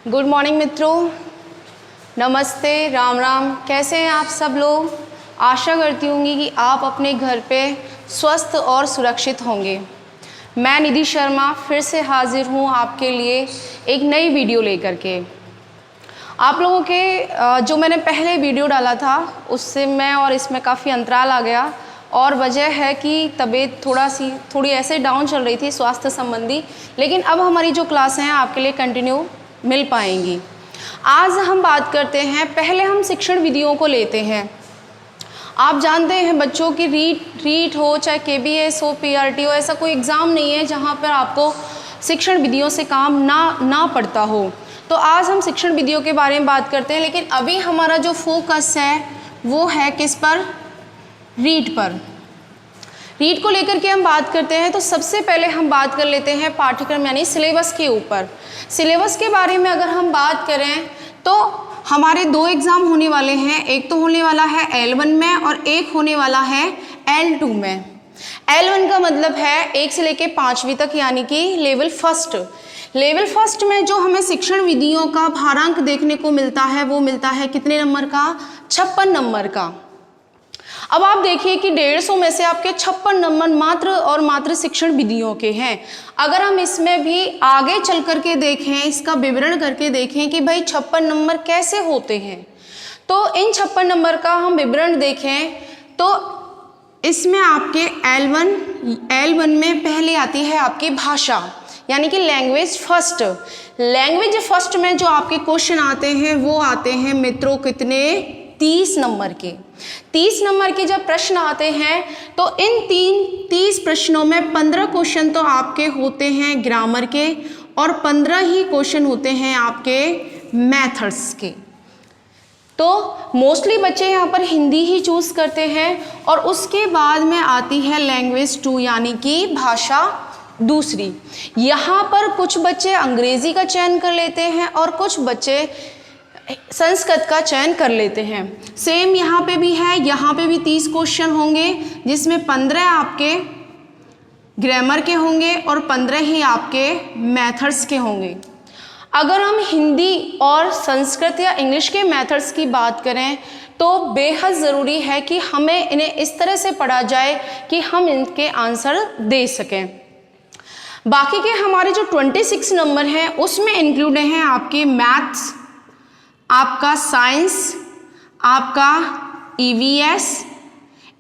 Good morning मित्रों, नमस्ते, राम राम। कैसे हैं आप सब लोग? आशा करती हूँगी कि आप अपने घर पे स्वस्थ और सुरक्षित होंगे। मैं निधि शर्मा फिर से हाजिर हूँ आपके लिए एक नई वीडियो लेकर के। आप लोगों के जो मैंने पहले वीडियो डाला था उससे मैं और इसमें काफ़ी अंतराल आ गया, और वजह है कि तबीयत थोड़ी ऐसे डाउन चल रही थी स्वास्थ्य संबंधी। लेकिन अब हमारी जो क्लासें हैं आपके लिए कंटिन्यू मिल पाएंगी। आज हम बात करते हैं, पहले हम शिक्षण विधियों को लेते हैं। आप जानते हैं बच्चों की रीट हो चाहे केबीएस हो, पीआरटी हो, ऐसा कोई एग्ज़ाम नहीं है जहाँ पर आपको शिक्षण विधियों से काम ना पड़ता हो। तो आज हम शिक्षण विधियों के बारे में बात करते हैं, लेकिन अभी हमारा जो फोकस है वो है किस पर? रीट पर। रीट को लेकर के हम बात करते हैं तो सबसे पहले हम बात कर लेते हैं पाठ्यक्रम यानी सिलेबस के ऊपर। सिलेबस के बारे में अगर हम बात करें तो हमारे दो एग्ज़ाम होने वाले हैं। एक तो होने वाला है L1 में और एक होने वाला है L2 में। L1 का मतलब है 1 से लेकर 5वीं तक, यानी कि लेवल फर्स्ट। लेवल फर्स्ट में जो हमें शिक्षण विधियों का भारांक देखने को मिलता है वो मिलता है कितने नंबर का? 56 नंबर का। अब आप देखिए कि 150 में से आपके 56 नंबर मात्र और मात्र शिक्षण विधियों के हैं। अगर हम इसमें भी आगे चल करके देखें, इसका विवरण करके देखें कि भाई 56 नंबर कैसे होते हैं, तो इन 56 नंबर का हम विवरण देखें तो इसमें आपके L1 में पहले आती है आपकी भाषा, यानी कि लैंग्वेज फर्स्ट। लैंग्वेज फर्स्ट में जो आपके क्वेश्चन आते हैं वो आते हैं मित्रों कितने? 30 नंबर के। 30 नंबर के जब प्रश्न आते हैं तो इन 30 प्रश्नों में 15 क्वेश्चन तो आपके होते हैं ग्रामर के और 15 ही क्वेश्चन होते हैं आपके मैथड्स के। तो मोस्टली बच्चे यहाँ पर हिंदी ही चूज करते हैं और उसके बाद में आती है लैंग्वेज 2 यानी कि भाषा दूसरी। यहाँ पर कुछ बच्चे अंग्रेजी का चयन कर लेते हैं और कुछ बच्चे संस्कृत का चयन कर लेते हैं। सेम यहाँ पे भी है, यहाँ पे भी 30 क्वेश्चन होंगे जिसमें 15 आपके ग्रामर के होंगे और 15 ही आपके मैथड्स के होंगे। अगर हम हिंदी और संस्कृत या इंग्लिश के मैथड्स की बात करें तो बेहद ज़रूरी है कि हमें इन्हें इस तरह से पढ़ा जाए कि हम इनके आंसर दे सकें। बाकी के हमारे जो 26 नंबर हैं उसमें इंक्लूड हैं आपके मैथ्स, आपका साइंस, आपका EVS।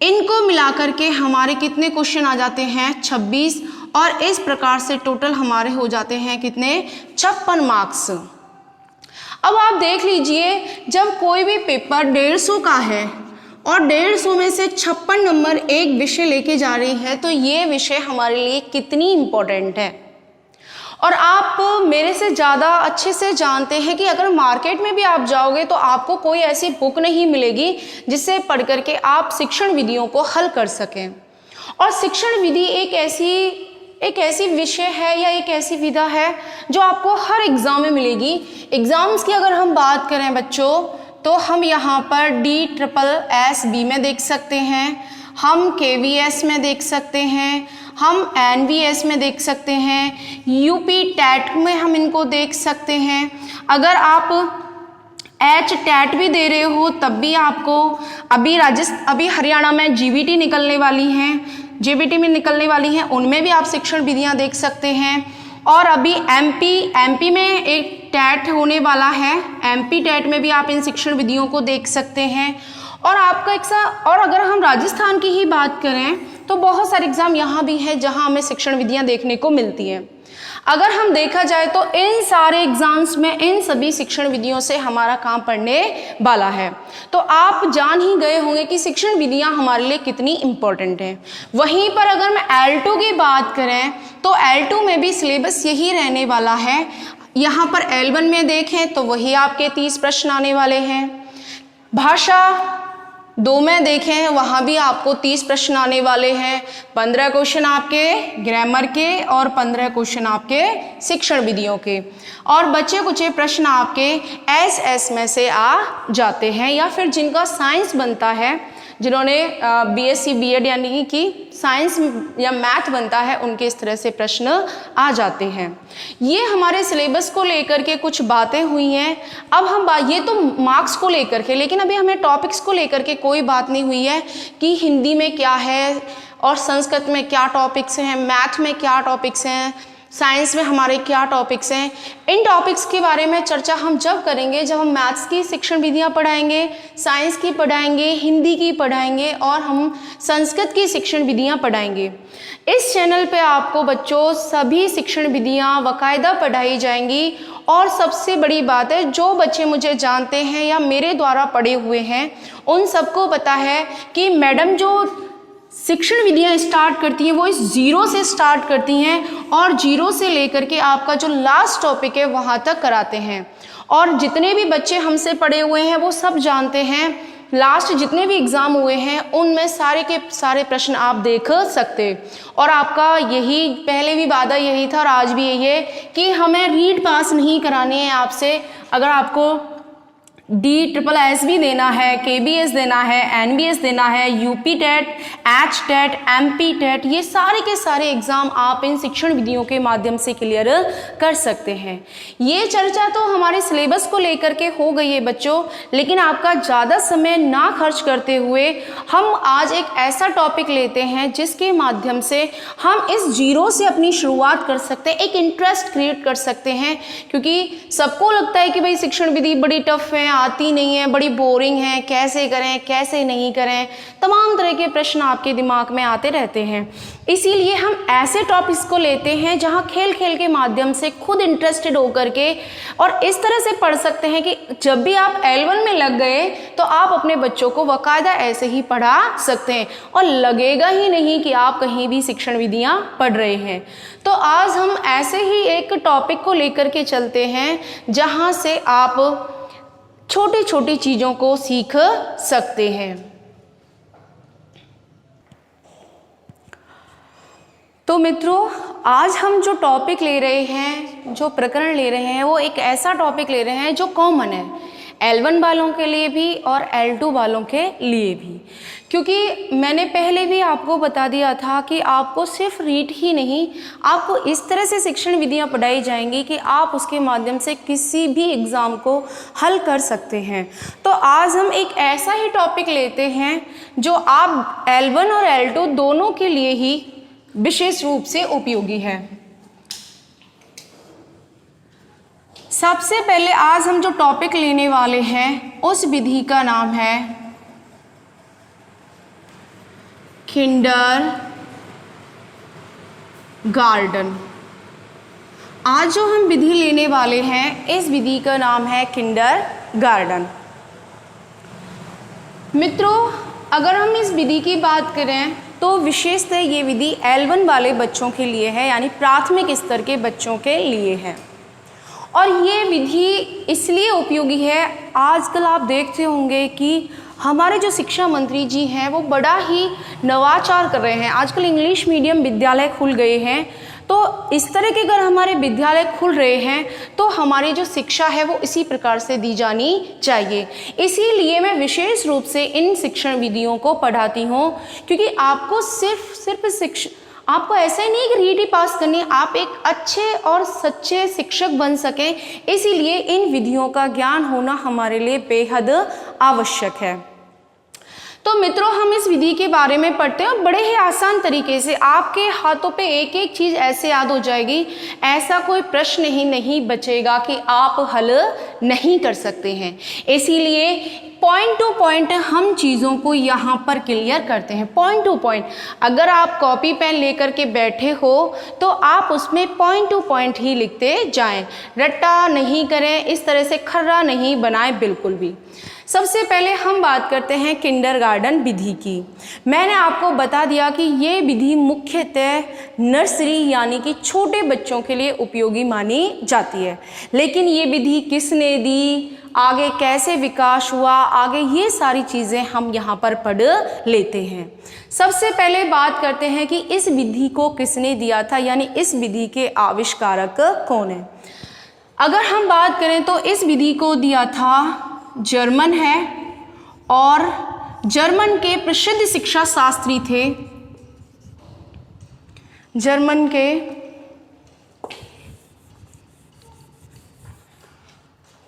इनको मिलाकर के हमारे कितने क्वेश्चन आ जाते हैं? 26। और इस प्रकार से टोटल हमारे हो जाते हैं कितने? 56 मार्क्स। अब आप देख लीजिए, जब कोई भी पेपर 150 का है और 150 में से 56 नंबर एक विषय लेके जा रही है तो ये विषय हमारे लिए कितनी इम्पोर्टेंट है। और आप मेरे से ज़्यादा अच्छे से जानते हैं कि अगर मार्केट में भी आप जाओगे तो आपको कोई ऐसी बुक नहीं मिलेगी जिससे पढ़ करके आप शिक्षण विधियों को हल कर सकें। और शिक्षण विधि एक ऐसी विषय है या एक ऐसी विधा है जो आपको हर एग्ज़ाम में मिलेगी। एग्ज़ाम्स की अगर हम बात करें बच्चों तो हम यहाँ पर DSSB में देख सकते हैं, हम KVS में देख सकते हैं, हम NVS में देख सकते हैं, UP TET में हम इनको देख सकते हैं। अगर आप HTET भी दे रहे हो तब भी आपको अभी हरियाणा में GBT निकलने वाली हैं, JBT में निकलने वाली हैं, उनमें भी आप शिक्षण विधियां देख सकते हैं। और अभी MP में एक TET होने वाला है, MP TET में भी आप इन शिक्षण विधियों को देख सकते हैं। और और अगर हम राजस्थान की ही बात करें तो बहुत सारे एग्ज़ाम यहाँ भी हैं जहाँ हमें शिक्षण विधियाँ देखने को मिलती हैं। अगर हम देखा जाए तो इन सारे एग्ज़ाम्स में इन सभी शिक्षण विधियों से हमारा काम पड़ने वाला है। तो आप जान ही गए होंगे कि शिक्षण विधियाँ हमारे लिए कितनी इम्पोर्टेंट हैं। वहीं पर अगर मैं L2 की बात करें तो L2 में भी सिलेबस यही रहने वाला है। यहाँ पर L1 में देखें तो वही आपके 30 प्रश्न आने वाले हैं। भाषा 2 में देखें वहाँ भी आपको 30 प्रश्न आने वाले हैं। 15 क्वेश्चन आपके ग्रामर के और 15 क्वेश्चन आपके शिक्षण विधियों के, और बचे कुछ प्रश्न आपके SS में से आ जाते हैं, या फिर जिनका साइंस बनता है जिन्होंने BSc B.Ed यानी कि साइंस या मैथ बनता है, उनके इस तरह से प्रश्न आ जाते हैं। ये हमारे सिलेबस को लेकर के कुछ बातें हुई हैं। अब हम ये तो मार्क्स को लेकर के, लेकिन अभी हमें टॉपिक्स को लेकर के कोई बात नहीं हुई है कि हिंदी में क्या है और संस्कृत में क्या टॉपिक्स हैं, मैथ में क्या टॉपिक्स हैं, साइंस में हमारे क्या टॉपिक्स हैं। इन टॉपिक्स के बारे में चर्चा हम जब करेंगे जब हम मैथ्स की शिक्षण विधियां पढ़ाएंगे, साइंस की पढ़ाएंगे, हिंदी की पढ़ाएंगे और हम संस्कृत की शिक्षण विधियां पढ़ाएंगे। इस चैनल पे आपको बच्चों सभी शिक्षण विधियां बाकायदा पढ़ाई जाएंगी। और सबसे बड़ी बात है, जो बच्चे मुझे जानते हैं या मेरे द्वारा पढ़े हुए हैं उन सबको पता है कि मैडम जो शिक्षण विधियां स्टार्ट करती हैं वो इस 0 से स्टार्ट करती हैं और 0 से लेकर के आपका जो लास्ट टॉपिक है वहाँ तक कराते हैं। और जितने भी बच्चे हमसे पढ़े हुए हैं वो सब जानते हैं, लास्ट जितने भी एग्ज़ाम हुए हैं उनमें सारे के सारे प्रश्न आप देख सकते। और आपका यही पहले भी वादा यही था और आज भी यही है कि हमें रीड पास नहीं करानी है आपसे। अगर आपको DSSS भी देना है, KBS देना है, NBS देना है, UP TET, H TET, MP TET, ये सारे के सारे एग्ज़ाम आप इन शिक्षण विधियों के माध्यम से क्लियर कर सकते हैं। ये चर्चा तो हमारे सिलेबस को लेकर के हो गई है बच्चों, लेकिन आपका ज़्यादा समय ना खर्च करते हुए हम आज एक ऐसा टॉपिक लेते हैं जिसके माध्यम से हम इस 0 से अपनी शुरुआत कर सकते हैं, एक इंटरेस्ट क्रिएट कर सकते हैं। क्योंकि सबको लगता है कि भाई शिक्षण विधि बड़ी टफ है, आती नहीं है, बड़ी बोरिंग है, कैसे करें कैसे नहीं करें, तमाम तरह के प्रश्न आपके दिमाग में आते रहते हैं। इसीलिए हम ऐसे टॉपिक्स को लेते हैं जहां खेल खेल के माध्यम से खुद इंटरेस्टेड होकर के और इस तरह से पढ़ सकते हैं कि जब भी आप L1 में लग गए तो आप अपने बच्चों को बाकायदा ऐसे ही पढ़ा सकते हैं और लगेगा ही नहीं कि आप कहीं भी शिक्षण विधियां पढ़ रहे हैं। तो आज हम ऐसे ही एक टॉपिक को लेकर के चलते हैं जहां से आप छोटी छोटी चीज़ों को सीख सकते हैं। तो मित्रों, आज हम जो टॉपिक ले रहे हैं, जो प्रकरण ले रहे हैं, वो एक ऐसा टॉपिक ले रहे हैं जो कॉमन है L1 वालों के लिए भी और L2 वालों के लिए भी। क्योंकि मैंने पहले भी आपको बता दिया था कि आपको सिर्फ रीड ही नहीं, आपको इस तरह से शिक्षण विधियां पढ़ाई जाएंगी कि आप उसके माध्यम से किसी भी एग्ज़ाम को हल कर सकते हैं। तो आज हम एक ऐसा ही टॉपिक लेते हैं जो आप L1 और L2 दोनों के लिए ही विशेष रूप से उपयोगी है। सबसे पहले आज हम जो टॉपिक लेने वाले हैं उस विधि का नाम है किंडरगार्टन। आज जो हम विधि लेने वाले हैं इस विधि का नाम है किंडरगार्टन। मित्रों, अगर हम इस विधि की बात करें तो विशेषतः ये विधि L1 वाले बच्चों के लिए है, यानी प्राथमिक स्तर के बच्चों के लिए है। और ये विधि इसलिए उपयोगी है, आजकल आप देखते होंगे कि हमारे जो शिक्षा मंत्री जी हैं वो बड़ा ही नवाचार कर रहे हैं। आजकल इंग्लिश मीडियम विद्यालय खुल गए हैं, तो इस तरह के अगर हमारे विद्यालय खुल रहे हैं तो हमारी जो शिक्षा है वो इसी प्रकार से दी जानी चाहिए। इसीलिए मैं विशेष रूप से इन शिक्षण विधियों को पढ़ाती हूँ, क्योंकि आपको सिर्फ आपको ऐसा ही नहीं कि रीड ही पास करनी, आप एक अच्छे और सच्चे शिक्षक बन सकें, इसीलिए इन विधियों का ज्ञान होना हमारे लिए बेहद आवश्यक है। तो मित्रों, हम इस विधि के बारे में पढ़ते हैं और बड़े ही आसान तरीके से आपके हाथों पे एक एक चीज़ ऐसे याद हो जाएगी, ऐसा कोई प्रश्न ही नहीं बचेगा कि आप हल नहीं कर सकते हैं। इसीलिए पॉइंट टू पॉइंट हम चीज़ों को यहाँ पर क्लियर करते हैं। पॉइंट टू पॉइंट, अगर आप कॉपी पेन लेकर के बैठे हो तो आप उसमें पॉइंट टू पॉइंट ही लिखते जाएं, रट्टा नहीं करें, इस तरह से खर्रा नहीं बनाएं बिल्कुल भी। सबसे पहले हम बात करते हैं किंडरगार्टन विधि की। मैंने आपको बता दिया कि ये विधि मुख्यतः नर्सरी यानी कि छोटे बच्चों के लिए उपयोगी मानी जाती है। लेकिन ये विधि किसने दी, आगे कैसे विकास हुआ, आगे ये सारी चीज़ें हम यहाँ पर पढ़ लेते हैं। सबसे पहले बात करते हैं कि इस विधि को किसने दिया था, यानी इस विधि के आविष्कारक कौन है। अगर हम बात करें तो इस विधि को दिया था जर्मन है, और जर्मन के प्रसिद्ध शिक्षा शास्त्री थे। जर्मन के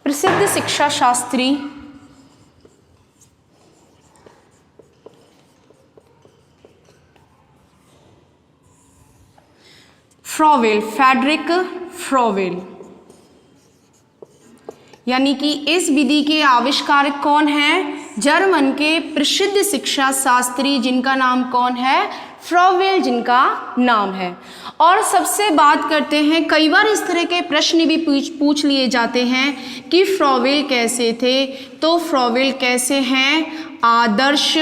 प्रसिद्ध शिक्षा शास्त्री फ्रॉवेल, फ्रेडरिक फ्रॉवेल। यानी कि इस विधि के आविष्कारक कौन हैं? जर्मन के प्रसिद्ध शिक्षा शास्त्री जिनका नाम कौन है? फ्रॉवेल जिनका नाम है। और सबसे बात करते हैं, कई बार इस तरह के प्रश्न भी पूछ लिए जाते हैं कि फ्रॉवेल कैसे थे। तो फ्रॉवेल कैसे हैं? आदर्श,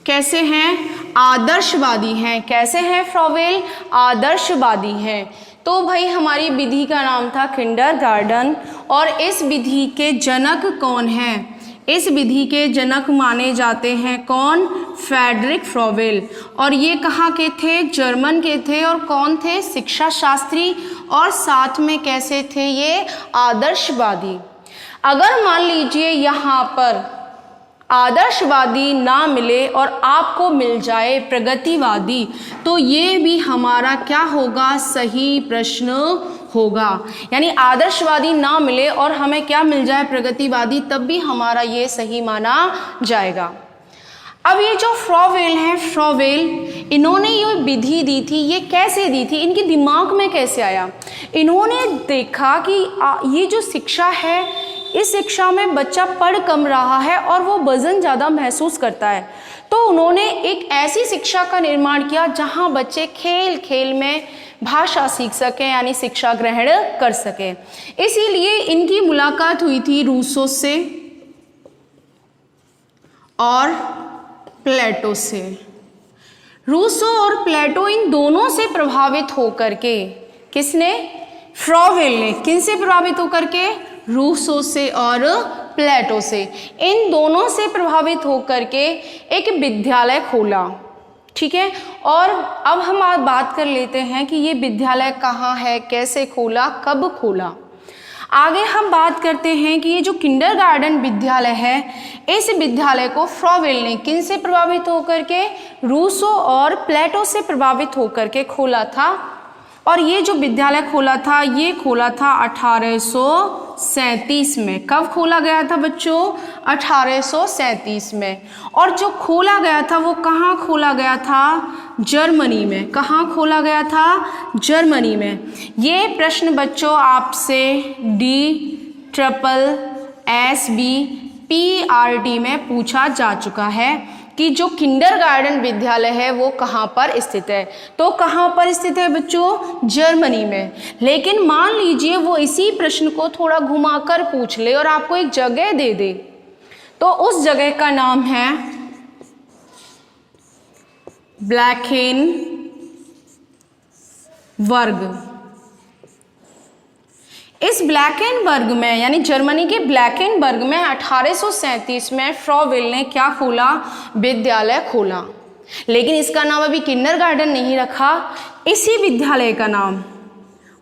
कैसे हैं? आदर्शवादी हैं। कैसे हैं फ्रॉवेल? आदर्शवादी हैं। तो भाई हमारी विधि का नाम था किंडरगार्टन। और इस विधि के जनक कौन हैं? इस विधि के जनक माने जाते हैं कौन? Friedrich Froebel. और ये कहाँ के थे? जर्मन के थे। और कौन थे? शिक्षा शास्त्री। और साथ में कैसे थे ये? आदर्शवादी। अगर मान लीजिए यहाँ पर आदर्शवादी ना मिले और आपको मिल जाए प्रगतिवादी, तो ये भी हमारा क्या होगा? सही प्रश्न होगा। यानी आदर्शवादी ना मिले और हमें क्या मिल जाए? प्रगतिवादी, तब भी हमारा ये सही माना जाएगा। अब ये जो फ्रॉवेल हैं, फ्रॉवेल इन्होंने ये विधि दी थी, ये कैसे दी थी? इनके दिमाग में कैसे आया? इन्होंने देखा कि ये जो शिक्षा है, इस शिक्षा में बच्चा पढ़ कम रहा है और वो वजन ज़्यादा महसूस करता है। तो उन्होंने एक ऐसी शिक्षा का निर्माण किया जहाँ बच्चे खेल खेल में भाषा सीख सकें, यानी शिक्षा ग्रहण कर सकें। इसीलिए इनकी मुलाकात हुई थी रूसो से और प्लेटो से। रूसो और प्लेटो इन दोनों से प्रभावित होकर के, किसने? फ्रॉवेल ने। किन से प्रभावित होकर के? रूसो से और प्लेटो से। इन दोनों से प्रभावित होकर के एक विद्यालय खोला। ठीक है। और अब हम आज बात कर लेते हैं कि ये विद्यालय कहाँ है, कैसे खोला, कब खोला। आगे हम बात करते हैं कि ये जो किंडरगार्टन विद्यालय है, इस विद्यालय को फ्रॉवेल ने किन से प्रभावित होकर के? रूसो और प्लेटो से प्रभावित होकर के खोला था। और ये जो विद्यालय खोला था, ये खोला था 1837 में। कब खोला गया था बच्चों? 1837 में। और जो खोला गया था वो कहाँ खोला गया था? जर्मनी में। कहाँ खोला गया था? जर्मनी में। ये प्रश्न बच्चों आपसे DSSSB-PRT में पूछा जा चुका है कि जो किंडरगार्टन विद्यालय है वो कहाँ पर स्थित है। तो कहाँ पर स्थित है बच्चों? जर्मनी में। लेकिन मान लीजिए वो इसी प्रश्न को थोड़ा घुमाकर पूछ ले और आपको एक जगह दे दे, तो उस जगह का नाम है ब्लैकेनबर्ग। इस ब्लैकेनबर्ग में, यानी जर्मनी के ब्लैकेनबर्ग में 1837 में फ्रॉवेल ने क्या खोला? विद्यालय खोला। लेकिन इसका नाम अभी किंडरगार्टन नहीं रखा। इसी विद्यालय का नाम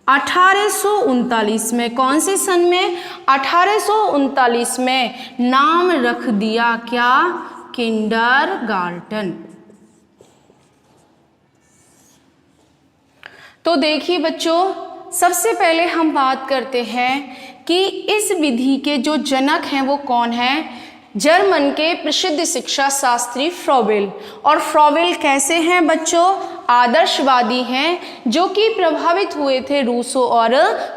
1839 में, कौन से सन में? 1839 में नाम रख दिया क्या? किंडरगार्टन। तो देखिए बच्चों, सबसे पहले हम बात करते हैं कि इस विधि के जो जनक हैं वो कौन हैं? जर्मन के प्रसिद्ध शिक्षा शास्त्री फ्रॉवेल। और फ्रॉवेल कैसे हैं बच्चों? आदर्शवादी हैं, जो कि प्रभावित हुए थे रूसो और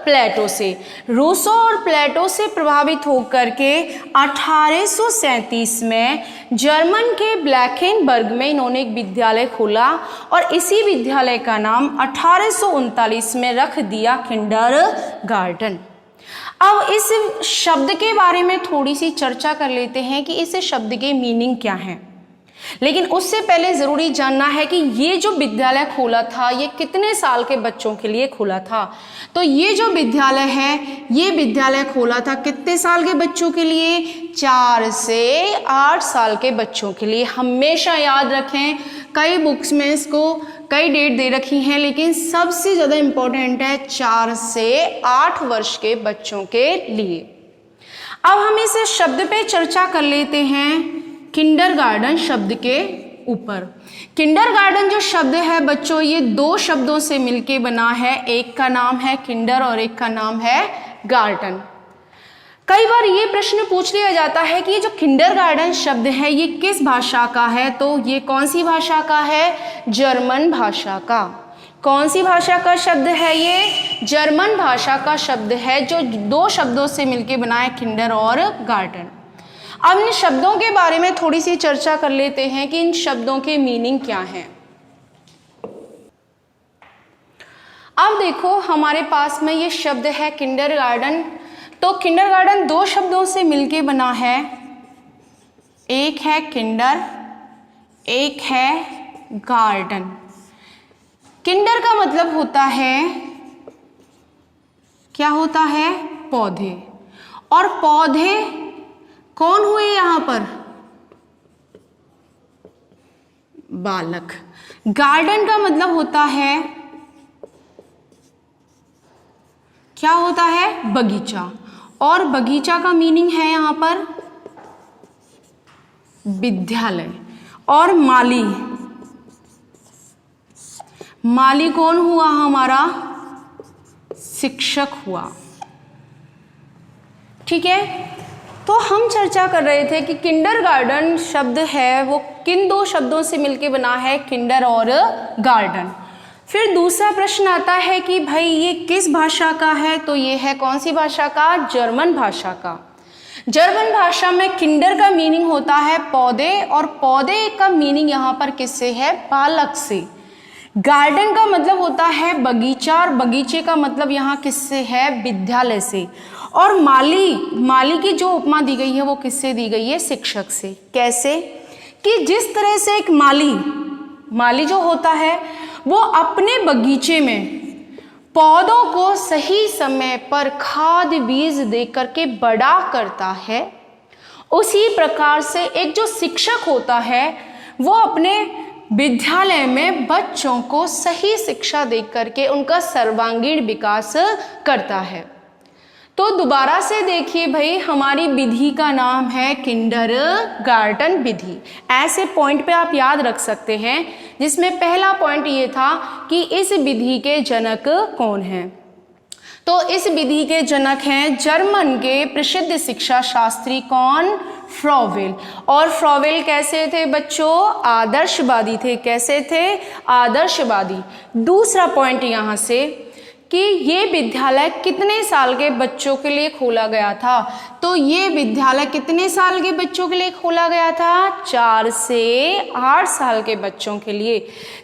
प्लेटो से। रूसो और प्लेटो से प्रभावित होकर के 1837 में जर्मन के ब्लैकेनबर्ग में इन्होंने एक विद्यालय खोला और इसी विद्यालय का नाम 1839 में रख दिया किंडरगार्टन। अब इस शब्द के बारे में थोड़ी सी चर्चा कर लेते हैं कि इस शब्द के मीनिंग क्या है। लेकिन उससे पहले ज़रूरी जानना है कि ये जो विद्यालय खोला था ये कितने साल के बच्चों के लिए खोला था। तो ये जो विद्यालय है, ये विद्यालय खोला था कितने साल के बच्चों के लिए? 4 से 8 साल के बच्चों के लिए। हमेशा याद रखें, कई बुक्स में इसको कई डेट दे रखी हैं, लेकिन सबसे ज़्यादा इम्पोर्टेंट है 4 से 8 वर्ष के बच्चों के लिए। अब हम इस शब्द पे चर्चा कर लेते हैं किंडरगार्टन शब्द के ऊपर। किंडरगार्टन जो शब्द है बच्चों, ये दो शब्दों से मिलके बना है। एक का नाम है किंडर और एक का नाम है गार्टन। कई बार ये प्रश्न पूछ लिया जाता है कि ये जो किंडरगार्टन शब्द है ये किस भाषा का है, तो ये कौन सी भाषा का है? जर्मन भाषा का। कौन सी भाषा का शब्द है ये? जर्मन भाषा का शब्द है, जो दो शब्दों से मिलके बना है, किंडर और गार्टन। अब इन शब्दों के बारे में थोड़ी सी चर्चा कर लेते हैं कि इन शब्दों के मीनिंग क्या हैं। अब देखो हमारे पास में ये शब्द है किंडरगार्टन। तो किंडरगार्टन दो शब्दों से मिलके बना है, एक है किंडर, एक है गार्डन। किंडर का मतलब होता है, क्या होता है? पौधे। और पौधे कौन हुए यहां पर? बालक। गार्डन का मतलब होता है, क्या होता है? बगीचा। और बगीचा का मीनिंग है यहां पर विद्यालय। और माली, माली कौन हुआ? हमारा शिक्षक हुआ। ठीक है, तो हम चर्चा कर रहे थे कि किंडरगार्टन शब्द है वो किन दो शब्दों से मिलके बना है? किंडर और गार्डन। फिर दूसरा प्रश्न आता है कि भाई ये किस भाषा का है, तो ये है कौन सी भाषा का? जर्मन भाषा का। जर्मन भाषा में किंडर का मीनिंग होता है पौधे, और पौधे का मीनिंग यहाँ पर किससे है? बालक से। गार्डन का मतलब होता है बगीचा, और बगीचे का मतलब यहाँ किससे है? विद्यालय से। और माली, माली की जो उपमा दी गई है वो किससे दी गई है? शिक्षक से। कैसे? कि जिस तरह से एक माली जो होता है वो अपने बगीचे में पौधों को सही समय पर खाद बीज दे करके बड़ा करता है, उसी प्रकार से एक जो शिक्षक होता है वो अपने विद्यालय में बच्चों को सही शिक्षा दे करके उनका सर्वांगीण विकास करता है। तो दोबारा से देखिए भाई, हमारी विधि का नाम है किंडरगार्टन विधि। ऐसे पॉइंट पे आप याद रख सकते हैं, जिसमें पहला पॉइंट ये था कि इस विधि के जनक कौन हैं। तो इस विधि के जनक हैं जर्मन के प्रसिद्ध शिक्षा शास्त्री कौन? फ्रॉवेल। और फ्रॉवेल कैसे थे बच्चों? आदर्शवादी थे। कैसे थे? आदर्शवादी। दूसरा पॉइंट यहाँ से कि ये विद्यालय कितने साल के बच्चों के लिए खोला गया था, तो ये विद्यालय कितने साल के बच्चों के लिए खोला गया था? 4 से 8 साल के बच्चों के लिए।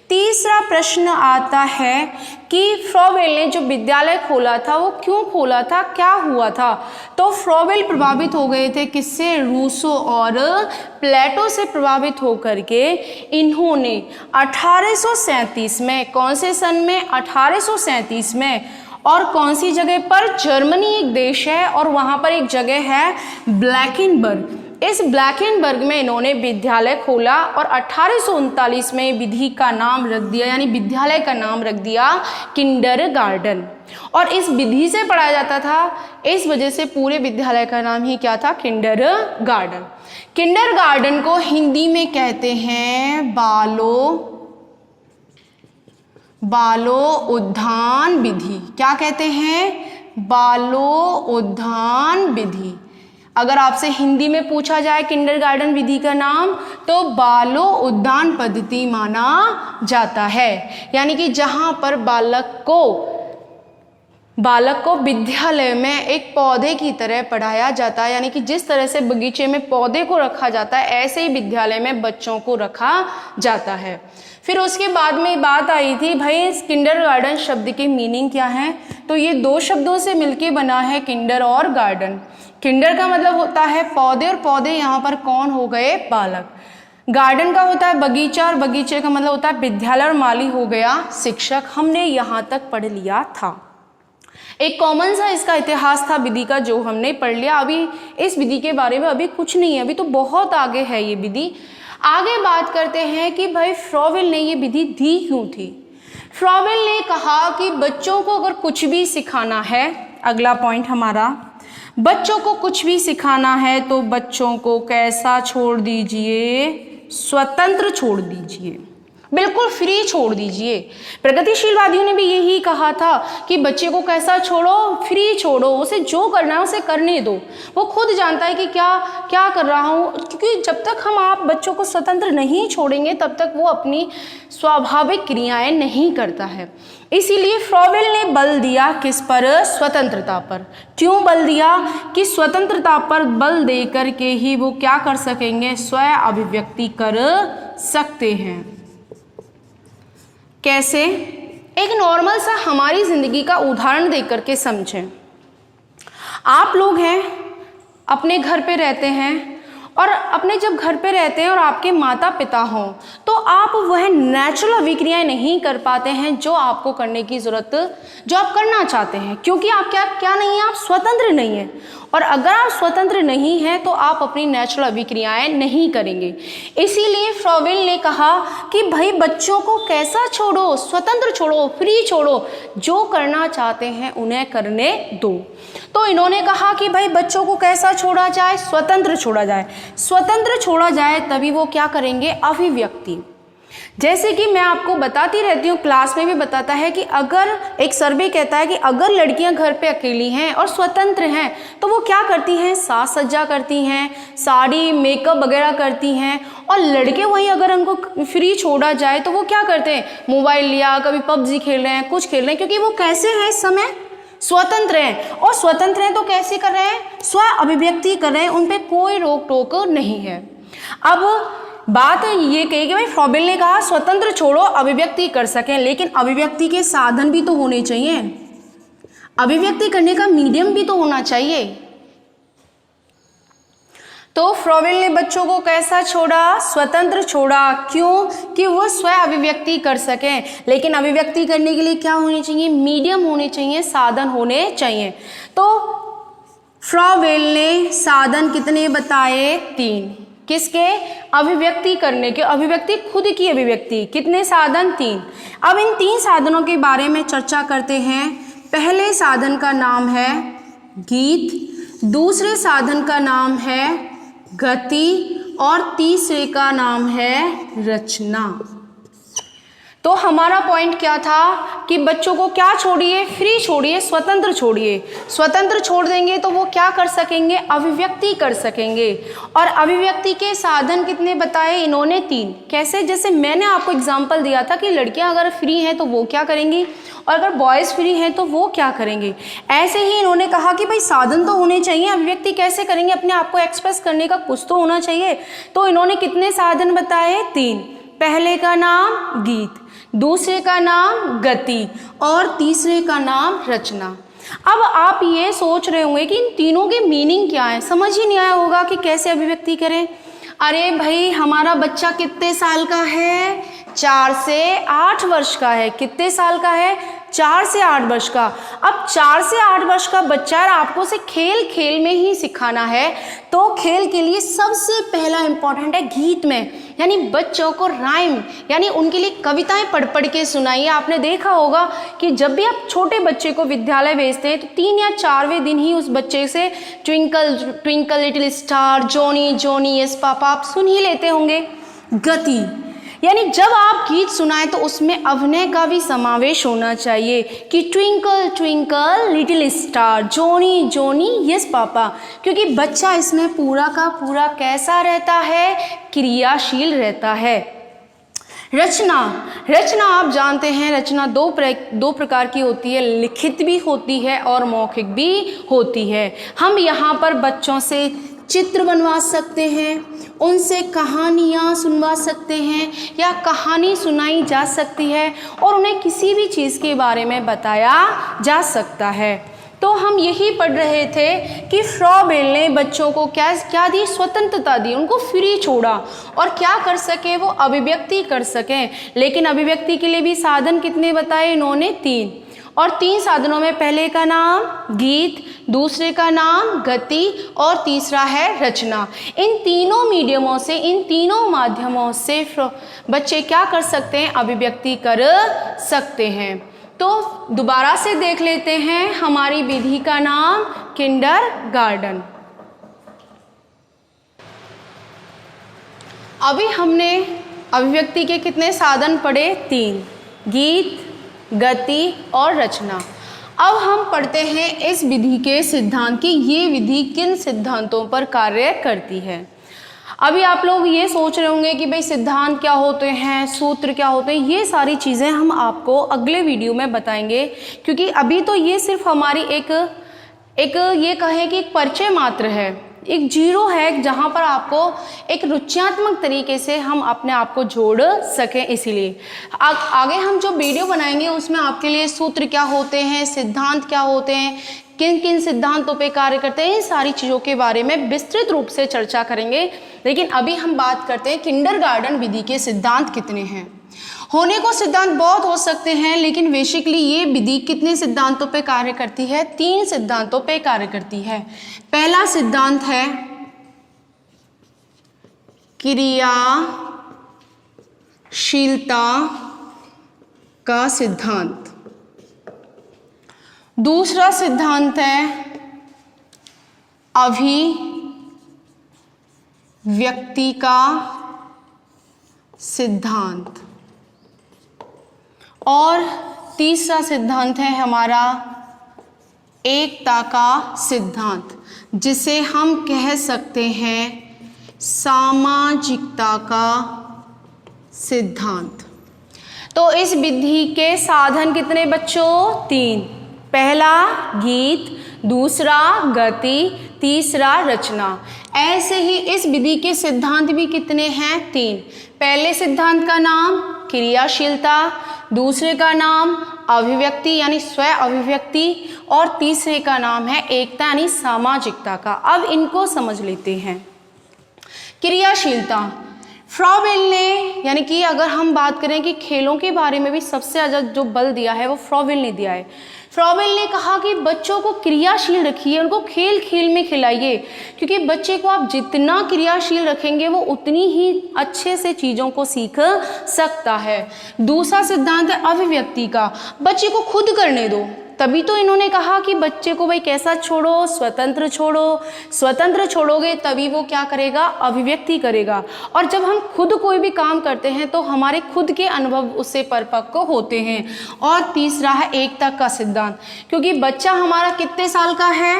तीसरा प्रश्न आता है कि फ्रॉवेल ने जो विद्यालय खोला था वो क्यों खोला था, क्या हुआ था? तो फ्रॉवेल प्रभावित हो गए थे किससे? रूसो और प्लेटो से प्रभावित होकर के इन्होंने 1837 में, कौन से सन में? 1837 में। और कौन सी जगह पर? जर्मनी एक देश है और वहाँ पर एक जगह है ब्लैकेनबर्ग। इस ब्लैकेनबर्ग में इन्होंने विद्यालय खोला और 1839 में विधि का नाम रख दिया, यानी विद्यालय का नाम रख दिया किंडरगार्टन। और इस विधि से पढ़ाया जाता था, इस वजह से पूरे विद्यालय का नाम ही क्या था? किंडरगार्टन। किंडरगार्टन को हिंदी में कहते हैं बालो उद्यान विधि। क्या कहते हैं? बालो उद्यान विधि। अगर आपसे हिंदी में पूछा जाए किंडरगार्टन विधि का नाम, तो बालो उद्यान पद्धति माना जाता है। यानी कि जहाँ पर बालक को विद्यालय में एक पौधे की तरह पढ़ाया जाता है, यानी कि जिस तरह से बगीचे में पौधे को रखा जाता है ऐसे ही विद्यालय में बच्चों को रखा जाता है। फिर उसके बाद में बात आई थी भाई इस किंडरगार्टन शब्द की मीनिंग क्या है, तो ये दो शब्दों से मिलके बना है किंडर और गार्डन। किंडर का मतलब होता है पौधे, और पौधे यहाँ पर कौन हो गए? बालक। गार्डन का होता है बगीचा, और बगीचे का मतलब होता है विद्यालय, और माली हो गया शिक्षक। हमने यहाँ तक पढ़ लिया था। एक कॉमन सा इसका इतिहास था विधि का, जो हमने पढ़ लिया। अभी इस विधि के बारे में अभी कुछ नहीं है, अभी तो बहुत आगे है ये विधि। आगे बात करते हैं कि भाई फ्रॉवेल ने ये विधि दी क्यों थी। फ्रॉवेल ने कहा कि बच्चों को अगर कुछ भी सिखाना है, अगला पॉइंट हमारा, बच्चों को कुछ भी सिखाना है तो बच्चों को कैसा छोड़ दीजिए, स्वतंत्र छोड़ दीजिए, बिल्कुल फ्री छोड़ दीजिए। प्रगतिशीलवादियों ने भी यही कहा था कि बच्चे को कैसा छोड़ो, फ्री छोड़ो, उसे जो करना है उसे करने दो, वो खुद जानता है कि क्या क्या कर रहा हूँ। क्योंकि जब तक हम आप बच्चों को स्वतंत्र नहीं छोड़ेंगे तब तक वो अपनी स्वाभाविक क्रियाएं नहीं करता है। इसीलिए फ्रॉवेल ने बल दिया किस पर, स्वतंत्रता पर। क्यों बल दिया कि स्वतंत्रता पर बल दे करके ही वो क्या कर सकेंगे, स्व अभिव्यक्ति कर सकते हैं। कैसे, एक नॉर्मल सा हमारी जिंदगी का उदाहरण देख करके समझें। आप लोग हैं, अपने घर पे रहते हैं, और अपने जब घर पे रहते हैं और आपके माता पिता हों तो आप वह नेचुरल अभिक्रियाएं नहीं कर पाते हैं जो आपको करने की ज़रूरत, जो आप करना चाहते हैं, क्योंकि आप क्या नहीं हैं, आप स्वतंत्र नहीं हैं। और अगर आप स्वतंत्र नहीं हैं तो आप अपनी नेचुरल अभिक्रियाएं नहीं करेंगे। इसीलिए फ्रॉवेल ने कहा कि भाई बच्चों को कैसा छोड़ो, स्वतंत्र छोड़ो, फ्री छोड़ो, जो करना चाहते हैं उन्हें करने दो। तो इन्होंने कहा कि भाई बच्चों को कैसा छोड़ा जाए, स्वतंत्र छोड़ा जाए। स्वतंत्र छोड़ा जाए तभी वो क्या करेंगे, अभिव्यक्ति। जैसे कि मैं आपको बताती रहती हूँ, क्लास में भी बताता है कि अगर एक सर्वे कहता है कि अगर लड़कियां घर पे अकेली हैं और स्वतंत्र हैं तो वो क्या करती हैं, साज सज्जा करती हैं, साड़ी मेकअप वगैरह करती हैं। और लड़के वहीं अगर उनको फ्री छोड़ा जाए तो वो क्या करते हैं, मोबाइल लिया, कभी पबजी खेल रहे हैं, कुछ खेल रहे हैं, क्योंकि वो कैसे हैं इस समय, स्वतंत्र हैं। और स्वतंत्र हैं तो कैसे कर रहे हैं, स्व अभिव्यक्ति कर रहे हैं, उन पर कोई रोक टोक नहीं है। अब बात ये कही कि भाई फ्रॉवेल ने कहा स्वतंत्र छोड़ो, अभिव्यक्ति कर सकें, लेकिन अभिव्यक्ति के साधन भी तो होने चाहिए, अभिव्यक्ति करने का मीडियम भी तो होना चाहिए। तो फ्रॉवेल ने बच्चों को कैसा छोड़ा, स्वतंत्र छोड़ा। क्यों, कि वो स्व अभिव्यक्ति कर सकें, लेकिन अभिव्यक्ति करने के लिए क्या होने चाहिए, मीडियम होने चाहिए, साधन होने चाहिए। तो फ्रॉवेल ने साधन कितने बताए, 3। किसके, अभिव्यक्ति करने के, अभिव्यक्ति खुद की अभिव्यक्ति, कितने साधन, 3। अब इन 3 साधनों के बारे में चर्चा करते हैं। पहले साधन का नाम है गीत, दूसरे साधन का नाम है गति, और तीसरे का नाम है रचना। तो हमारा पॉइंट क्या था कि बच्चों को क्या छोड़िए, फ्री छोड़िए, स्वतंत्र छोड़िए। स्वतंत्र छोड़ देंगे तो वो क्या कर सकेंगे, अभिव्यक्ति कर सकेंगे। और अभिव्यक्ति के साधन कितने बताए इन्होंने, 3। कैसे, जैसे मैंने आपको एग्जांपल दिया था कि लड़कियां अगर फ्री हैं तो वो क्या करेंगी, और अगर बॉयज़ फ्री हैं तो वो क्या करेंगे। ऐसे ही इन्होंने कहा कि भाई साधन तो होने चाहिए, अभिव्यक्ति कैसे करेंगे, अपने आप को एक्सप्रेस करने का कुछ तो होना चाहिए। तो इन्होंने कितने साधन बताए, 3। पहले का नाम गीत, दूसरे का नाम गति, और तीसरे का नाम रचना। अब आप ये सोच रहे होंगे कि इन तीनों के मीनिंग क्या है, समझ ही नहीं आया होगा कि कैसे अभिव्यक्ति करें। अरे भाई हमारा बच्चा कितने साल का है, 4 से 8 वर्ष का है। कितने साल का है, 4 से 8 वर्ष का। अब 4 से 8 वर्ष का बच्चा, आपको उसे खेल खेल में ही सिखाना है, तो खेल के लिए सबसे पहला इंपॉर्टेंट है गीत में, यानी बच्चों को राइम, यानी उनके लिए कविताएं पढ़ पढ़ के सुनाइए। आपने देखा होगा कि जब भी आप छोटे बच्चे को विद्यालय भेजते हैं तो 3 या 4वें दिन ही उस बच्चे से twinkle twinkle little star, Johnny Johnny yes papa आप सुन ही लेते होंगे। गति, यानी जब आप गीत सुनाएं तो उसमें अभिनय का भी समावेश होना चाहिए कि twinkle twinkle little star, Johnny Johnny yes papa, क्योंकि बच्चा इसमें पूरा का पूरा कैसा रहता है, क्रियाशील रहता है। रचना, रचना आप जानते हैं, रचना दो प्रकार की होती है, लिखित भी होती है और मौखिक भी होती है। हम यहाँ पर बच्चों से चित्र बनवा सकते हैं, उनसे कहानियाँ सुनवा सकते हैं, या कहानी सुनाई जा सकती है और उन्हें किसी भी चीज़ के बारे में बताया जा सकता है। तो हम यही पढ़ रहे थे कि फ्रॉवेल ने बच्चों को क्या दी, स्वतंत्रता दी, उनको फ्री छोड़ा और क्या कर सके, वो अभिव्यक्ति कर सकें। लेकिन अभिव्यक्ति के लिए भी साधन कितने बताए इन्होंने, 3। और 3 साधनों में पहले का नाम गीत, दूसरे का नाम गति और तीसरा है रचना। इन तीनों मीडियमों से, इन तीनों माध्यमों से बच्चे क्या कर सकते हैं, अभिव्यक्ति कर सकते हैं। तो दोबारा से देख लेते हैं, हमारी विधि का नाम किंडरगार्टन। अभी हमने अभिव्यक्ति के कितने साधन पढ़े? 3, गीत, गति और रचना। अब हम पढ़ते हैं इस विधि के सिद्धांत कि ये विधि किन सिद्धांतों पर कार्य करती है। अभी आप लोग ये सोच रहे होंगे कि भाई सिद्धांत क्या होते हैं, सूत्र क्या होते हैं। ये सारी चीज़ें हम आपको अगले वीडियो में बताएंगे, क्योंकि अभी तो ये सिर्फ हमारी एक ये कहें कि एक परिचय मात्र है, एक जीरो है, जहाँ पर आपको एक रुच्यात्मक तरीके से हम अपने आप को जोड़ सकें। इसीलिए आगे हम जो वीडियो बनाएंगे उसमें आपके लिए सूत्र क्या होते हैं, सिद्धांत क्या होते हैं, किन किन सिद्धांतों पे कार्य करते हैं, इन सारी चीज़ों के बारे में विस्तृत रूप से चर्चा करेंगे। लेकिन अभी हम बात करते हैं किंडरगार्टन विधि के सिद्धांत कितने हैं। होने को सिद्धांत बहुत हो सकते हैं, लेकिन बेसिकली ये विधि कितने सिद्धांतों पे कार्य करती है? 3 सिद्धांतों पे कार्य करती है। पहला सिद्धांत है क्रियाशीलता का सिद्धांत। दूसरा सिद्धांत है अभिव्यक्ति का सिद्धांत। और तीसरा सिद्धांत है हमारा एकता का सिद्धांत, जिसे हम कह सकते हैं सामाजिकता का सिद्धांत। तो इस विधि के साधन कितने बच्चों? 3। पहला गीत, दूसरा गति, तीसरा रचना। ऐसे ही इस विधि के सिद्धांत भी कितने हैं? 3। पहले सिद्धांत का नाम क्रियाशीलता, दूसरे का नाम अभिव्यक्ति यानी स्व अभिव्यक्ति, और तीसरे का नाम है एकता यानी सामाजिकता का। अब इनको समझ लेते हैं। क्रियाशीलता, फ्रॉबेल ने, यानी कि अगर हम बात करें कि खेलों के बारे में भी सबसे ज़्यादा जो बल दिया है वो फ्रॉबेल ने दिया है। फ्रॉबेल ने कहा कि बच्चों को क्रियाशील रखिए, उनको खेल खेल में खिलाइए, क्योंकि बच्चे को आप जितना क्रियाशील रखेंगे वो उतनी ही अच्छे से चीज़ों को सीख सकता है। दूसरा सिद्धांत है अभिव्यक्ति का, बच्चे को खुद करने दो। तभी तो इन्होंने कहा कि बच्चे को भाई कैसा छोड़ो? स्वतंत्र छोड़ो। स्वतंत्र छोड़ोगे तभी वो क्या करेगा? अभिव्यक्ति करेगा। और जब हम खुद कोई भी काम करते हैं तो हमारे खुद के अनुभव उससे परिपक्व होते हैं। और तीसरा है एकता का सिद्धांत, क्योंकि बच्चा हमारा कितने साल का है?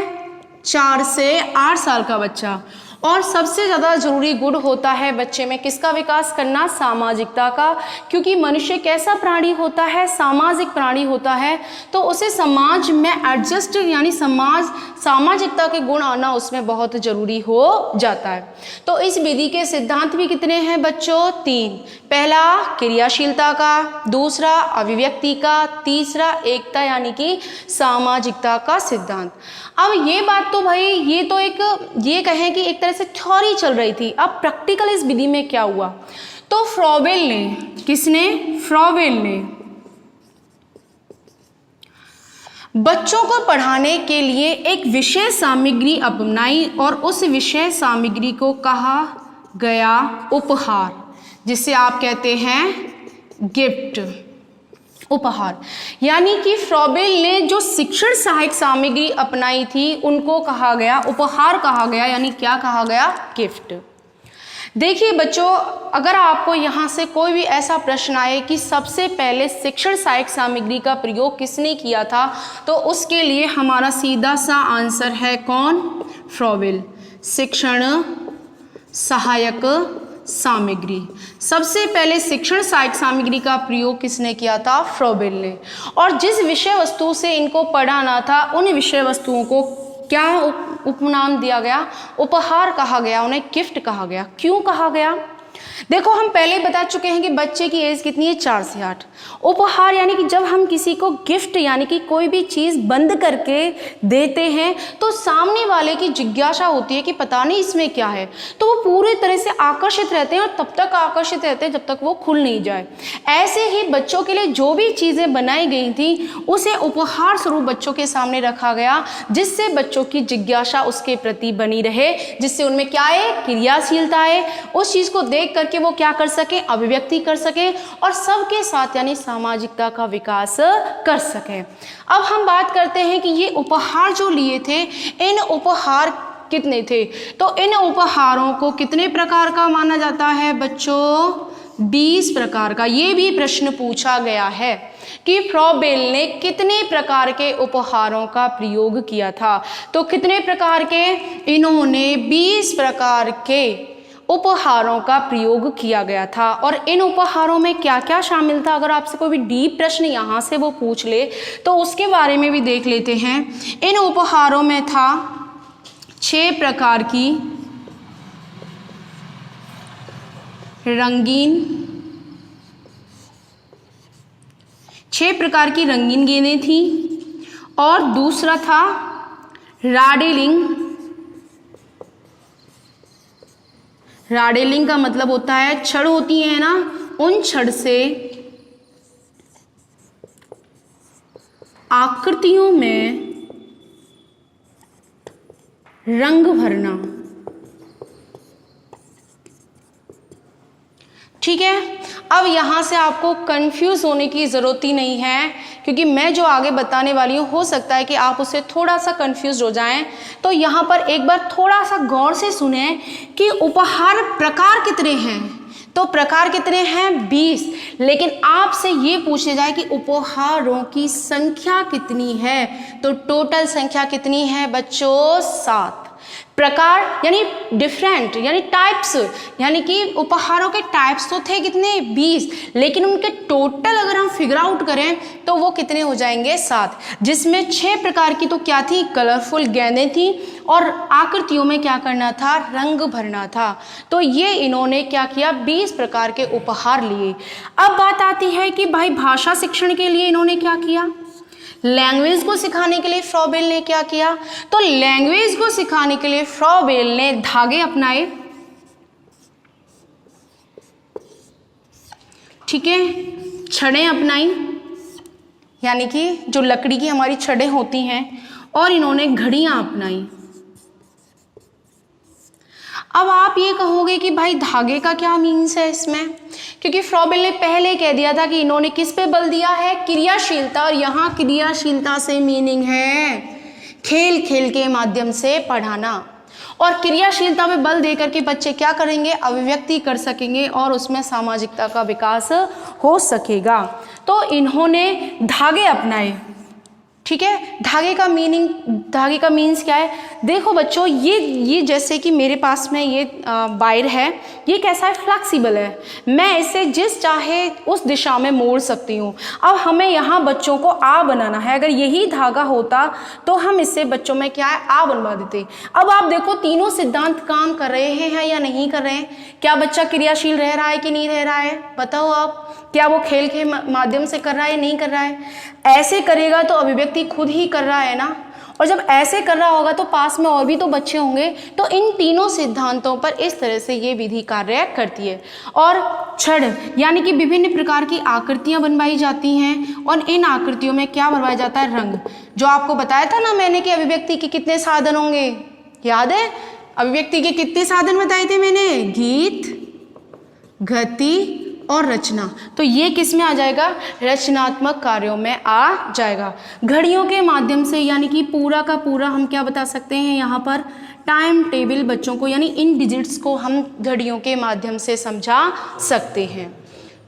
4 से 8 साल का बच्चा। और सबसे ज़्यादा जरूरी गुण होता है बच्चे में किसका विकास करना? सामाजिकता का, क्योंकि मनुष्य कैसा प्राणी होता है? सामाजिक प्राणी होता है। तो उसे समाज में एडजस्ट यानी सामाजिकता के गुण आना उसमें बहुत जरूरी हो जाता है। तो इस विधि के सिद्धांत भी कितने हैं बच्चों? 3। पहला क्रियाशीलता का, दूसरा अभिव्यक्ति का, तीसरा एकता यानी कि सामाजिकता का सिद्धांत। अब ये बात तो भाई ये तो ये कहें कि एक तरह से थ्योरी चल रही थी। अब प्रैक्टिकल इस विधि में क्या हुआ? तो फ्रॉबेल ने, किसने? फ्रॉबेल ने बच्चों को पढ़ाने के लिए एक विषय सामग्री अपनाई और उस विषय सामग्री को कहा गया उपहार, जिसे आप कहते हैं गिफ्ट, उपहार। यानी कि फ्रॉबेल ने जो शिक्षण सहायक सामग्री अपनाई थी उनको कहा गया उपहार, कहा गया, यानी क्या कहा गया? गिफ्ट। देखिए बच्चों, अगर आपको यहाँ से कोई भी ऐसा प्रश्न आए कि सबसे पहले शिक्षण सहायक सामग्री का प्रयोग किसने किया था, तो उसके लिए हमारा सीधा सा आंसर है कौन? फ्रॉबेल। शिक्षण सहायक सामग्री, सबसे पहले शिक्षण सहायक सामग्री का प्रयोग किसने किया था? फ्रॉबेल ने। और जिस विषय वस्तु से इनको पढ़ाना था उन विषय वस्तुओं को क्या उपनाम दिया गया? उपहार कहा गया, उन्हें गिफ्ट कहा गया। क्यों कहा गया? देखो, हम पहले बता चुके हैं कि बच्चे की एज कितनी है? 4 से 8। उपहार यानी कि जब हम किसी को गिफ्ट यानी कि कोई भी चीज़ बंद करके देते हैं तो सामने वाले की जिज्ञासा होती है कि पता नहीं इसमें क्या है, तो वो पूरी तरह से आकर्षित रहते हैं और तब तक आकर्षित रहते हैं जब तक वो खुल नहीं जाए। ऐसे ही बच्चों के लिए जो भी चीज़ें बनाई गई थी उसे उपहार स्वरूप बच्चों के सामने रखा गया, जिससे बच्चों की जिज्ञासा उसके प्रति बनी रहे, जिससे उनमें क्या है? क्रियाशीलता है। उस चीज़ को देख करके वो क्या कर सके, अभिव्यक्ति कर सके और सबके साथ यानी सामाजिकता का विकास कर सके। अब हम बात करते हैं कि ये उपहार जो लिए थे, इन उपहार कितने थे, तो इन उपहारों को कितने प्रकार का माना जाता है बच्चों, 20 प्रकार का। ये भी प्रश्न पूछा गया है कि फ्रॉबेल ने कितने प्रकार के उपहारों का प्रयोग किया था, तो कितने प्रकार के, इन्होंने 20 प्रकार के उपहारों का प्रयोग किया गया था। और इन उपहारों में क्या क्या शामिल था, अगर आपसे कोई भी डीप प्रश्न यहाँ से वो पूछ ले तो उसके बारे में भी देख लेते हैं। इन उपहारों में था 6 प्रकार की रंगीन गेंदें थी और दूसरा था राडेलिंग। राडेलिंग का मतलब होता है छड़ होती है ना, उन छड़ से आकृतियों में रंग भरना। ठीक है, अब यहाँ से आपको कंफ्यूज होने की ज़रूरत ही नहीं है, क्योंकि मैं जो आगे बताने वाली हूँ हो सकता है कि आप उससे थोड़ा सा कंफ्यूज हो जाएं। तो यहाँ पर एक बार थोड़ा सा गौर से सुने कि उपहार प्रकार कितने हैं, तो प्रकार कितने हैं, 20। लेकिन आपसे ये पूछे जाए कि उपहारों की संख्या कितनी है, तो टोटल संख्या कितनी है बच्चों, 7। प्रकार यानी डिफरेंट यानी टाइप्स, यानी कि उपहारों के टाइप्स तो थे कितने, 20, लेकिन उनके टोटल अगर हम फिगर आउट करें तो वो कितने हो जाएंगे, 7। जिसमें 6 प्रकार की तो क्या थी, कलरफुल गेंदें थी और आकृतियों में क्या करना था, रंग भरना था। तो ये इन्होंने क्या किया, 20 प्रकार के उपहार लिए। अब बात आती है कि भाई भाषा शिक्षण के लिए इन्होंने क्या किया, लैंग्वेज को सिखाने के लिए फ्रॉबेल ने क्या किया, तो लैंग्वेज को सिखाने के लिए फ्रॉबेल ने धागे अपनाए। ठीक है, छड़ें अपनाई, यानी कि जो लकड़ी की हमारी छड़ें होती हैं, और इन्होंने घड़ियां अपनाई। अब आप ये कहोगे कि भाई धागे का क्या मीन्स है इसमें, क्योंकि फ्रॉबेल ने पहले कह दिया था कि इन्होंने किस पे बल दिया है, क्रियाशीलता, और यहाँ क्रियाशीलता से मीनिंग है खेल खेल के माध्यम से पढ़ाना। और क्रियाशीलता पे बल देकर के बच्चे क्या करेंगे, अभिव्यक्ति कर सकेंगे और उसमें सामाजिकता का विकास हो सकेगा। तो इन्होंने धागे अपनाए। ठीक है, धागे का मीन्स क्या है, देखो बच्चों, ये जैसे कि मेरे पास में ये वायर है, ये कैसा है, फ्लेक्सिबल है, मैं इसे जिस चाहे उस दिशा में मोड़ सकती हूँ। अब हमें यहाँ बच्चों को आ बनाना है, अगर यही धागा होता तो हम इससे बच्चों में क्या है, आ बनवा देते। अब आप देखो तीनों सिद्धांत काम कर रहे हैं या नहीं कर रहे हैं, क्या बच्चा क्रियाशील रह रहा है कि नहीं रह रहा है, बताओ आप, क्या वो खेल के माध्यम से कर रहा है, नहीं कर रहा है, ऐसे करेगा तो अभिव्यक्ति खुद ही कर रहा है ना, और जब ऐसे कर रहा होगा तो पास में और भी तो बच्चे होंगे। तो इन तीनों सिद्धांतों पर इस तरह से ये विधि कार्य करती है। और छड़ यानी कि विभिन्न प्रकार की आकृतियां बनवाई जाती हैं, और इन आकृतियों में क्या भरवाया जाता है, रंग। जो आपको बताया था ना मैंने कि अभिव्यक्ति के कितने साधन होंगे, याद है, अभिव्यक्ति के कितने साधन बताए थे मैंने, गीत, गति और रचना। तो ये किस में आ जाएगा, रचनात्मक कार्यों में आ जाएगा। घड़ियों के माध्यम से, यानी कि पूरा का पूरा हम क्या बता सकते हैं यहाँ पर, टाइम टेबल बच्चों को, यानी इन डिजिट्स को हम घड़ियों के माध्यम से समझा सकते हैं।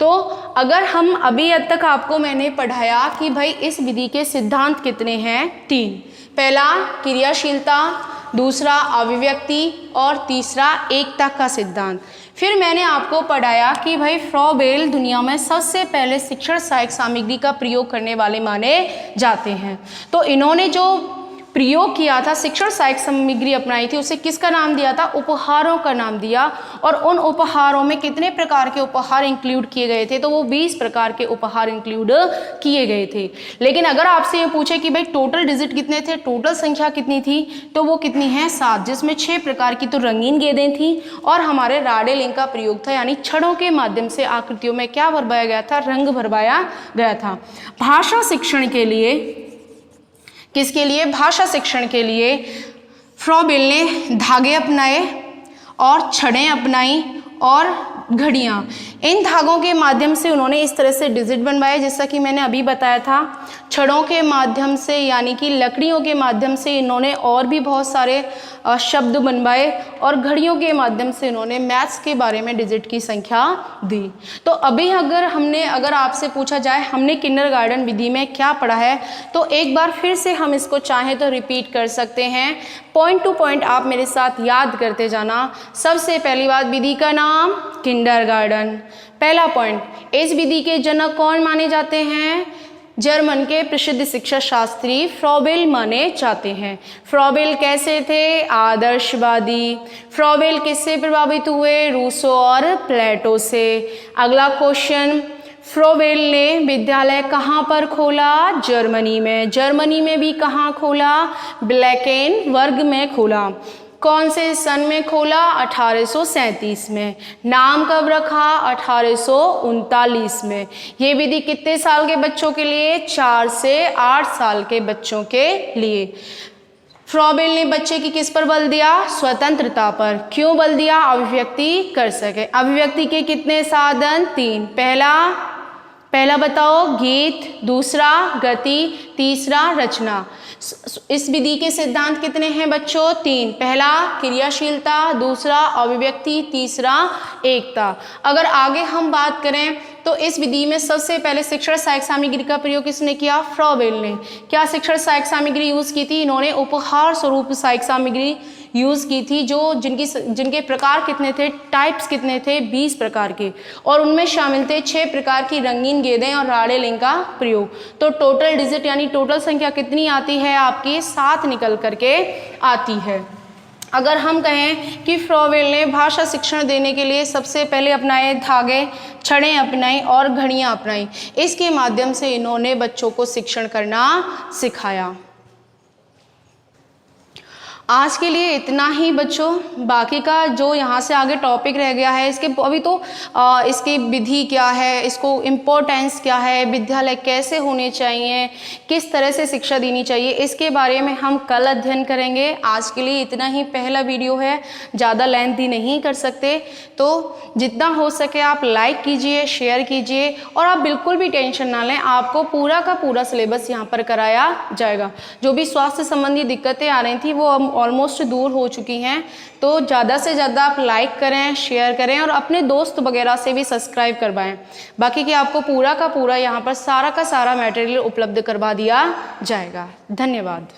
तो अगर हम अभी अब तक आपको मैंने पढ़ाया कि भाई इस विधि के सिद्धांत कितने हैं, 3। पहला क्रियाशीलता, दूसरा अभिव्यक्ति और तीसरा एकता का सिद्धांत। फिर मैंने आपको पढ़ाया कि भाई फ्रॉबेल दुनिया में सबसे पहले शिक्षण सहायक सामग्री का प्रयोग करने वाले माने जाते हैं। तो इन्होंने जो प्रयोग किया था, शिक्षण सहायक सामग्री अपनाई थी, उसे किसका नाम दिया था, उपहारों का नाम दिया। और उन उपहारों में कितने प्रकार के उपहार इंक्लूड किए गए थे, तो वो 20 प्रकार के उपहार इंक्लूड किए गए थे। लेकिन अगर आपसे ये पूछे कि भाई टोटल डिजिट कितने थे, टोटल संख्या कितनी थी, तो वो कितनी है, 7, जिसमें 6 प्रकार की तो रंगीन गेंदें थी और हमारे राडेलिंग का प्रयोग था, यानी छड़ों के माध्यम से आकृतियों में क्या भरवाया गया था, रंग भरवाया गया था। भाषा शिक्षण के लिए, किसके लिए, भाषा शिक्षण के लिए फ्रॉबेल ने धागे अपनाए और छड़ें अपनाई और घड़ियाँ। इन धागों के माध्यम से उन्होंने इस तरह से डिजिट बनवाए, जैसा कि मैंने अभी बताया था। छड़ों के माध्यम से यानी कि लकड़ियों के माध्यम से इन्होंने और भी बहुत सारे शब्द बनवाए, और घड़ियों के माध्यम से इन्होंने मैथ्स के बारे में डिजिट की संख्या दी। तो अभी अगर आपसे पूछा जाए हमने किंडरगार्टन विधि में क्या पढ़ा है, तो एक बार फिर से हम इसको चाहें तो रिपीट कर सकते हैं। पॉइंट टू पॉइंट आप मेरे साथ याद करते जाना। सबसे पहली बात, विधि का नाम किंडरगार्टन। पहला पॉइंट, इस विधि के जनक कौन माने जाते हैं? जर्मन के प्रसिद्ध शिक्षा शास्त्री फ्रॉबेल माने जाते हैं। फ्रॉबेल कैसे थे? आदर्शवादी। फ्रॉबेल किससे प्रभावित हुए? रूसो और प्लेटो से। अगला क्वेश्चन, फ्रॉबेल ने विद्यालय कहाँ पर खोला? जर्मनी में। जर्मनी में भी कहाँ खोला? ब्लैकेनवर्ग में खोला। कौन से सन में खोला? 1837 में। नाम कब रखा? 1839 में। ये विधि कितने साल के बच्चों के लिए? 4 से 8 साल के बच्चों के लिए। फ्रॉबेल ने बच्चे की किस पर बल दिया? स्वतंत्रता पर। क्यों बल दिया? अभिव्यक्ति कर सके। अभिव्यक्ति के कितने साधन? 3। पहला बताओ गीत, दूसरा गति, तीसरा रचना। इस विधि के सिद्धांत कितने हैं बच्चों? 3। पहला क्रियाशीलता, दूसरा अभिव्यक्ति, तीसरा एकता। अगर आगे हम बात करें तो इस विधि में सबसे पहले शिक्षण सहायक सामग्री का प्रयोग किसने किया? फ्रॉबेल ने। क्या शिक्षण सहायक सामग्री यूज की थी? इन्होंने उपहार स्वरूप सहायक सामग्री यूज की थी, जो जिनके प्रकार कितने थे? टाइप्स कितने थे? 20 प्रकार के, और उनमें शामिल थे 6 प्रकार की रंगीन गेंदें और राड़े लिंग का प्रयोग। तो टोटल डिजिट यानी टोटल संख्या कितनी आती है आपकी? 7 निकल करके आती है। अगर हम कहें कि फ्रॉबेल ने भाषा शिक्षण देने के लिए सबसे पहले अपनाए धागे, छड़ें अपनाई और घड़ियाँ अपनाई। इसके माध्यम से इन्होंने बच्चों को शिक्षण करना सिखाया। आज के लिए इतना ही बच्चों। बाकी का जो यहाँ से आगे टॉपिक रह गया है, इसके अभी तो इसकी विधि क्या है, इसको इम्पोर्टेंस क्या है, विद्यालय कैसे होने चाहिए, किस तरह से शिक्षा देनी चाहिए, इसके बारे में हम कल अध्ययन करेंगे। आज के लिए इतना ही पहला वीडियो है, ज़्यादा लेंथी नहीं कर सकते। तो जितना हो सके आप लाइक कीजिए, शेयर कीजिए, और आप बिल्कुल भी टेंशन ना लें, आपको पूरा का पूरा सिलेबस यहाँ पर कराया जाएगा। जो भी स्वास्थ्य संबंधी दिक्कतें आ रही थी वो ऑलमोस्ट दूर हो चुकी हैं। तो ज़्यादा से ज़्यादा आप लाइक करें, शेयर करें, और अपने दोस्त वगैरह से भी सब्सक्राइब करवाएं। बाकी कि आपको पूरा का पूरा यहाँ पर सारा का सारा मटेरियल उपलब्ध करवा दिया जाएगा। धन्यवाद।